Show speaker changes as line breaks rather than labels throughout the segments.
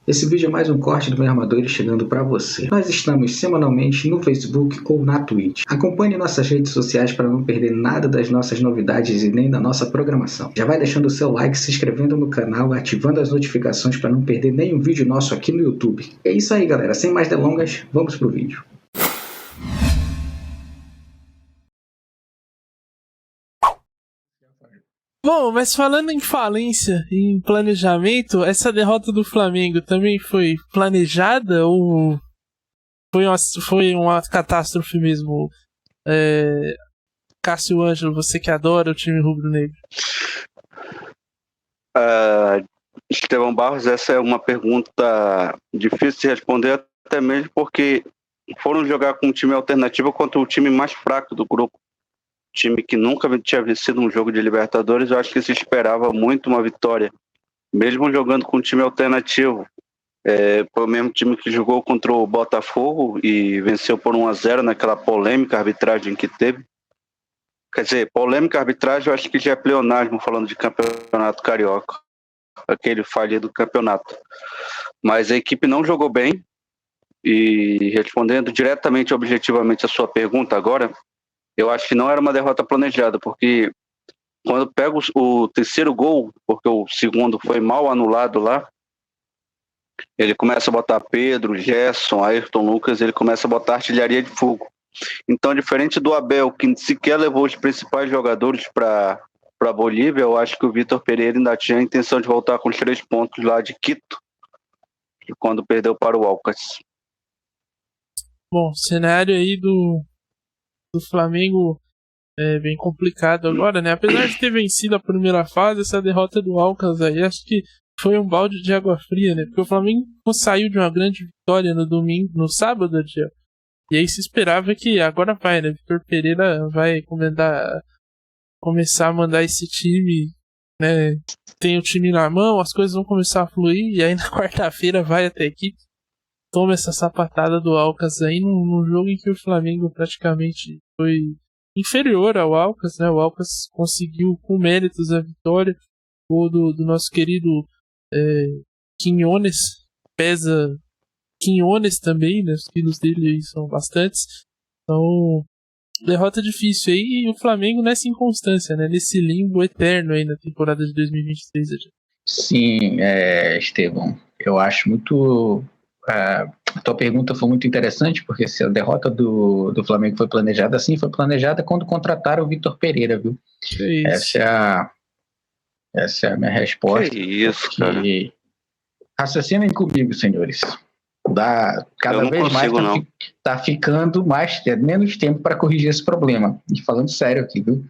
Esse vídeo é mais um corte do Meus Armadores chegando para você. Nós estamos semanalmente no Facebook ou na Twitch. Acompanhe nossas redes sociais para não perder nada das nossas novidades e nem da nossa programação. Já vai deixando o seu like, se inscrevendo no canal, ativando as notificações para não perder nenhum vídeo nosso aqui no YouTube. É isso aí, galera. Sem mais delongas, vamos pro vídeo.
Bom, mas falando em falência, em planejamento, essa derrota do Flamengo também foi planejada ou foi uma catástrofe mesmo? Cássio Ângelo, você que adora o time rubro-negro.
Estevão Barros, essa é uma pergunta difícil de responder, até mesmo porque foram jogar com um time alternativo contra o time mais fraco do grupo. Time que nunca tinha vencido um jogo de Libertadores. Eu acho que se esperava muito uma vitória, mesmo jogando com um time alternativo. Foi o mesmo time que jogou contra o Botafogo e venceu por 1-0 naquela polêmica arbitragem que teve. Quer dizer, polêmica arbitragem eu acho que já é pleonasmo falando de campeonato carioca, aquele falhido campeonato. Mas a equipe não jogou bem. E respondendo diretamente, objetivamente a sua pergunta agora, eu acho que não era uma derrota planejada, porque quando pega o terceiro gol, porque o segundo foi mal anulado lá, ele começa a botar Pedro, Gerson, Ayrton Lucas, ele começa a botar artilharia de fogo. Então, diferente do Abel, que sequer levou os principais jogadores para Bolívia, eu acho que o Vitor Pereira ainda tinha a intenção de voltar com os 3 pontos lá de Quito, quando perdeu para o Alcas.
Bom, cenário aí do Flamengo é bem complicado agora, né? Apesar de ter vencido a primeira fase, essa derrota do Alcas aí, acho que foi um balde de água fria, né? Porque o Flamengo saiu de uma grande vitória no sábado, e aí se esperava que agora vai, né? Vitor Pereira vai começar a mandar esse time, né? Tem o time na mão, as coisas vão começar a fluir, e aí na quarta-feira vai até a equipe, toma essa sapatada do Alcas aí num jogo em que o Flamengo praticamente foi inferior ao Alcas, né? O Alcas conseguiu com méritos a vitória. O do nosso querido Quinones, pesa Quinones também, né? Os quilos dele aí são bastantes. Então, derrota difícil aí, e o Flamengo nessa inconstância, né? Nesse limbo eterno aí na temporada de 2023.
Sim, Estevão, eu acho muito... A tua pergunta foi muito interessante, porque se a derrota do Flamengo foi planejada, sim, foi planejada quando contrataram o Vitor Pereira, viu? Essa é a minha resposta.
Que isso, cara.
Raciocinem comigo, senhores. Cada vez mais tá ficando menos tempo para corrigir esse problema. E falando sério aqui, viu?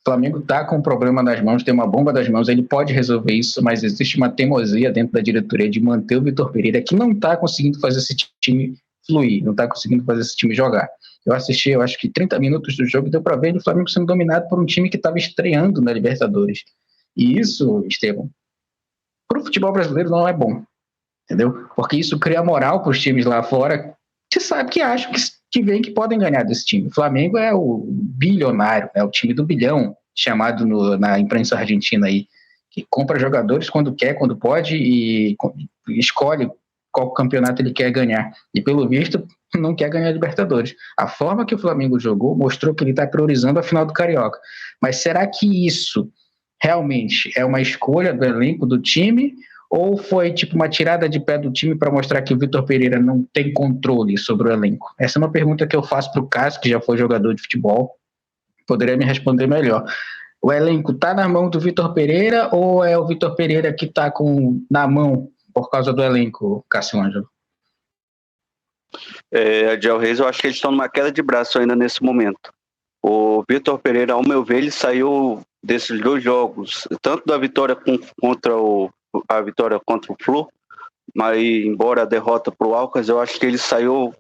O Flamengo tá com um problema nas mãos, tem uma bomba das mãos, ele pode resolver isso, mas existe uma teimosia dentro da diretoria de manter o Vitor Pereira, que não tá conseguindo fazer esse time fluir, não tá conseguindo fazer esse time jogar. Eu assisti, eu acho que 30 minutos do jogo, deu para ver o Flamengo sendo dominado por um time que estava estreando na Libertadores. E isso, Estevão, pro futebol brasileiro não é bom, entendeu? Porque isso cria moral para os times lá fora, que sabe que acham que vem que podem ganhar desse time. O Flamengo é o bilionário, é o time do bilhão, chamado na imprensa argentina aí, que compra jogadores quando quer, quando pode, e escolhe qual campeonato ele quer ganhar. E pelo visto, não quer ganhar Libertadores. A forma que o Flamengo jogou mostrou que ele está priorizando a final do Carioca. Mas será que isso realmente é uma escolha do elenco do time, ou foi tipo uma tirada de pé do time para mostrar que o Vitor Pereira não tem controle sobre o elenco? Essa é uma pergunta que eu faço para o Cássio, que já foi jogador de futebol, poderia me responder melhor. O elenco está na mão do Vitor Pereira, ou é o Vitor Pereira que está na mão por causa do elenco, Cássio Ângelo?
Adiel Reis, eu acho que eles estão numa queda de braço ainda nesse momento. O Vitor Pereira, ao meu ver, ele saiu desses 2 jogos, tanto da vitória contra o Flu, mas embora a derrota para o Alcas, eu acho que ele saiu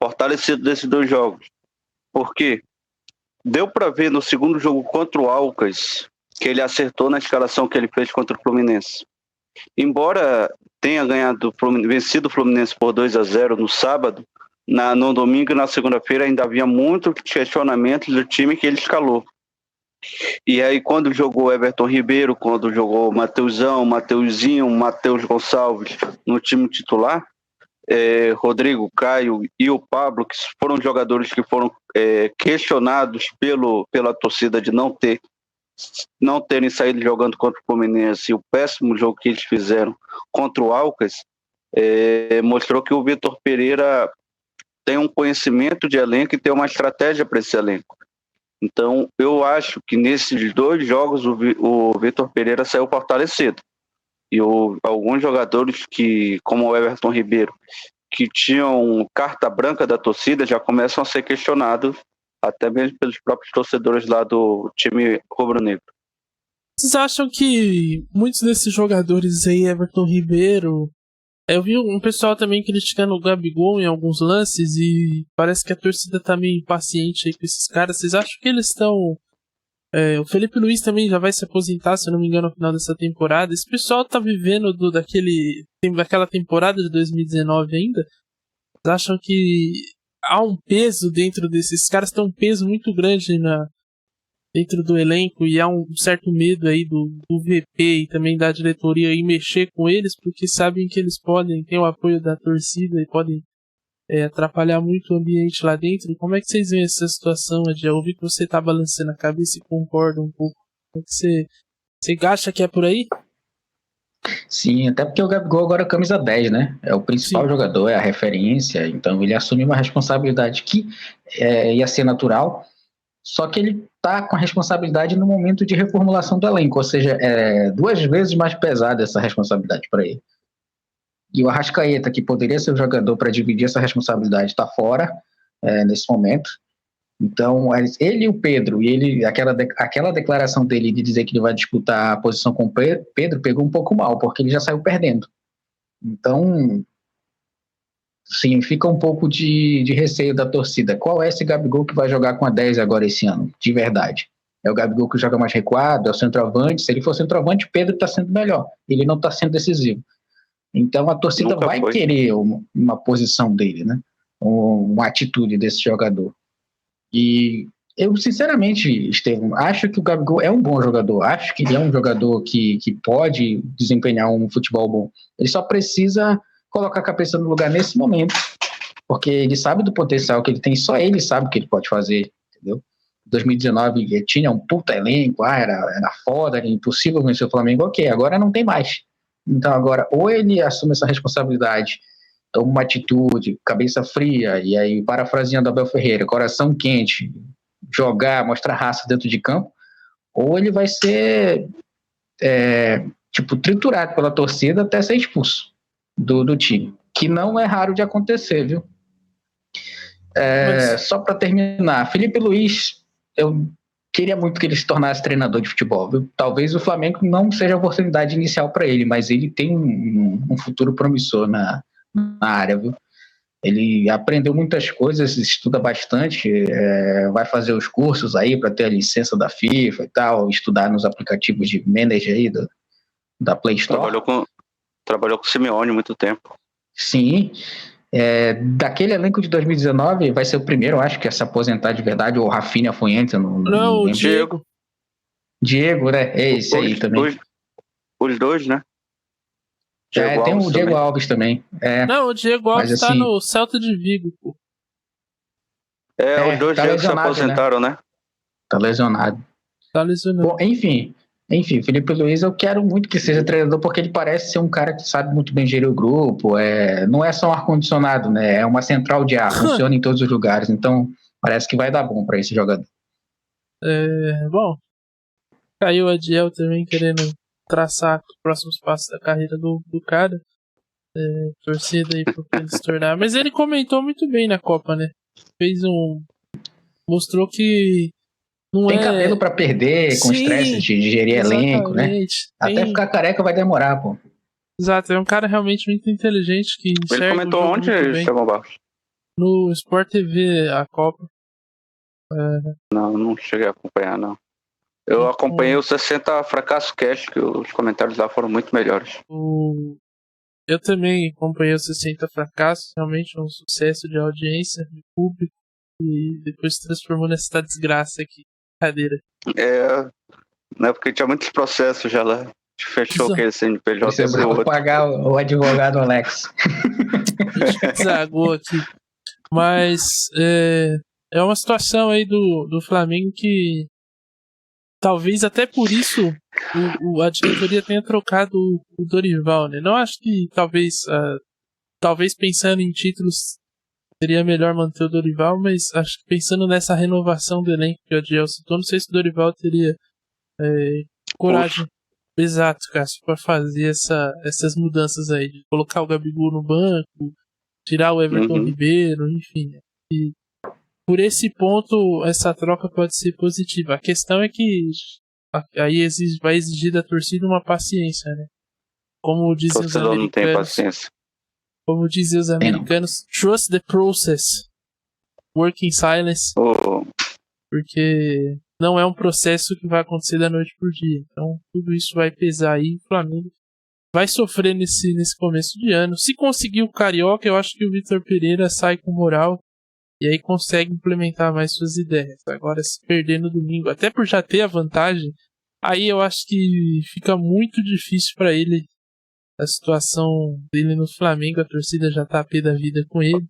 fortalecido desses 2 jogos. Por quê? Deu para ver no segundo jogo contra o Alcas que ele acertou na escalação que ele fez contra o Fluminense. Embora tenha vencido o Fluminense por 2-0 no sábado, no domingo e na segunda-feira ainda havia muitos questionamentos do time que ele escalou. E aí, quando jogou Everton Ribeiro, quando jogou Mateusão, Mateuzinho, Matheus Gonçalves no time titular, Rodrigo, Caio e o Pablo, que foram jogadores que foram questionados pela torcida de não terem saído jogando contra o Fluminense, e o péssimo jogo que eles fizeram contra o Alcas, mostrou que o Vitor Pereira tem um conhecimento de elenco e tem uma estratégia para esse elenco. Então, eu acho que nesses 2 jogos o Vitor Pereira saiu fortalecido. E alguns jogadores como o Everton Ribeiro, que tinham carta branca da torcida, já começam a ser questionados, até mesmo pelos próprios torcedores lá do time rubro-negro.
Vocês acham que muitos desses jogadores aí, Everton Ribeiro, eu vi um pessoal também criticando o Gabigol em alguns lances e parece que a torcida tá meio impaciente aí com esses caras. Vocês acham que eles estão... o Felipe Luiz também já vai se aposentar, se eu não me engano, no final dessa temporada. Esse pessoal tá vivendo daquela temporada de 2019 ainda? Vocês acham que há um peso dentro desses caras? Tem um peso muito grande dentro do elenco e há um certo medo aí do VP e também da diretoria em mexer com eles, porque sabem que eles podem ter o apoio da torcida e podem atrapalhar muito o ambiente lá dentro. Como é que vocês veem essa situação, Ed? Eu ouvi que você tá balançando a cabeça e concorda um pouco. Como é que você acha que é por aí?
Sim, até porque o Gabigol agora é camisa 10, né? É o principal
Sim.
jogador, é a referência, então ele assume uma responsabilidade que ia ser natural, só que ele está com a responsabilidade no momento de reformulação do elenco, ou seja, 2 vezes mais pesada essa responsabilidade para ele. E o Arrascaeta, que poderia ser o jogador para dividir essa responsabilidade, está fora nesse momento. Então, ele e o Pedro, e aquela declaração dele de dizer que ele vai disputar a posição com o Pedro, pegou um pouco mal, porque ele já saiu perdendo. Então, sim, fica um pouco de receio da torcida. Qual é esse Gabigol que vai jogar com a 10 agora esse ano, de verdade? É o Gabigol que joga mais recuado, é o centroavante. Se ele for centroavante, o Pedro está sendo melhor. Ele não está sendo decisivo. Então, a torcida vai querer uma posição dele, né? Uma atitude desse jogador. E eu, sinceramente, Estevam, acho que o Gabigol é um bom jogador. Acho que ele é um jogador que pode desempenhar um futebol bom. Ele só precisa colocar a cabeça no lugar nesse momento, porque ele sabe do potencial que ele tem, só ele sabe o que ele pode fazer, entendeu? Em 2019 ele tinha um puta elenco, era foda, era impossível vencer o Flamengo, ok, agora não tem mais. Então agora, ou ele assume essa responsabilidade, toma uma atitude, cabeça fria, e aí, parafraseando Abel Ferreira, coração quente, jogar, mostrar raça dentro de campo, ou ele vai ser triturado pela torcida até ser expulso do time, que não é raro de acontecer, viu? Só para terminar, Felipe Luiz, eu queria muito que ele se tornasse treinador de futebol, viu? Talvez o Flamengo não seja a oportunidade inicial para ele, mas ele tem um futuro promissor na área, viu? Ele aprendeu muitas coisas, estuda bastante, vai fazer os cursos aí para ter a licença da FIFA e tal, estudar nos aplicativos de manager aí da Play Store.
Trabalhou com o Simeone há muito tempo.
Sim. Daquele elenco de 2019, vai ser o primeiro, eu acho, que a se aposentar de verdade, ou o Rafinha foi antes,
não o Diego.
Diego, né? É esse aí também.
Os dois, né?
Tem o Diego Alves também.
Não, o Diego Alves está no Celta de Vigo, pô.
Os dois Diego se aposentaram, né?
Tá lesionado. Bom, enfim, Felipe Luiz, eu quero muito que seja treinador, porque ele parece ser um cara que sabe muito bem gerir o grupo. Não é só um ar-condicionado, né? É uma central de ar, funciona em todos os lugares. Então, parece que vai dar bom para esse jogador.
Bom, caiu o Adiel também querendo traçar os próximos passos da carreira do cara. Torcida aí pra ele se tornar. Mas ele comentou muito bem na Copa, né? Mostrou que não
tem cabelo pra perder, com estresse de gerir elenco, né? Até ficar careca vai demorar, pô.
Exato, é um cara realmente muito inteligente que enxerga.
Ele comentou onde, Estevão Barros?
No Sport TV, a Copa.
Não cheguei a acompanhar, não. Eu acompanhei o 60 Fracasso Cast, que os comentários lá foram muito melhores.
Eu também acompanhei o 60 Fracasso, realmente um sucesso de audiência, de público, e depois se transformou nessa desgraça aqui. Cadeira.
Né, porque tinha muitos processos já lá. Fechou aquele CNPJ.
Você vai pagar o advogado Alex.
Desagou aqui. Mas é uma situação aí do Flamengo que talvez até por isso a diretoria tenha trocado o Dorival, né? Não acho que talvez pensando em títulos seria melhor manter o Dorival, mas acho que pensando nessa renovação do elenco que o Adiel citou, não sei se o Dorival teria coragem. Exato, Cássio, para fazer essas mudanças aí, de colocar o Gabigol no banco, tirar o Everton Ribeiro, enfim. E por esse ponto, essa troca pode ser positiva. A questão é que aí vai exigir da torcida uma paciência, né? Como dizem os americanos. Não tem paciência. Como dizem os americanos, trust the process. Work in silence. Porque não é um processo que vai acontecer da noite por dia. Então, tudo isso vai pesar aí. O Flamengo vai sofrer nesse começo de ano. Se conseguir o Carioca, eu acho que o Vitor Pereira sai com moral e aí consegue implementar mais suas ideias. Agora, se perder no domingo, até por já ter a vantagem, aí eu acho que fica muito difícil para ele a situação dele no Flamengo. A torcida já tá a pé da vida com ele.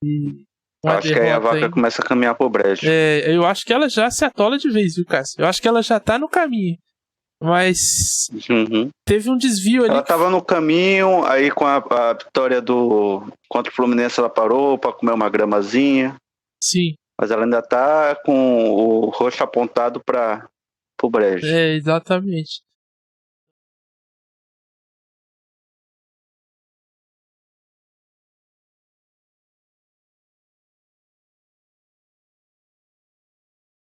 E
acho que aí a vaca começa a caminhar pro brejo.
Eu acho que ela já se atola de vez, viu, Cássio? Eu acho que ela já tá no caminho. Mas teve um desvio ali.
Ela tava no caminho, aí com a vitória contra o Fluminense ela parou pra comer uma gramazinha.
Sim.
Mas ela ainda tá com o rosto apontado pro brejo.
Exatamente.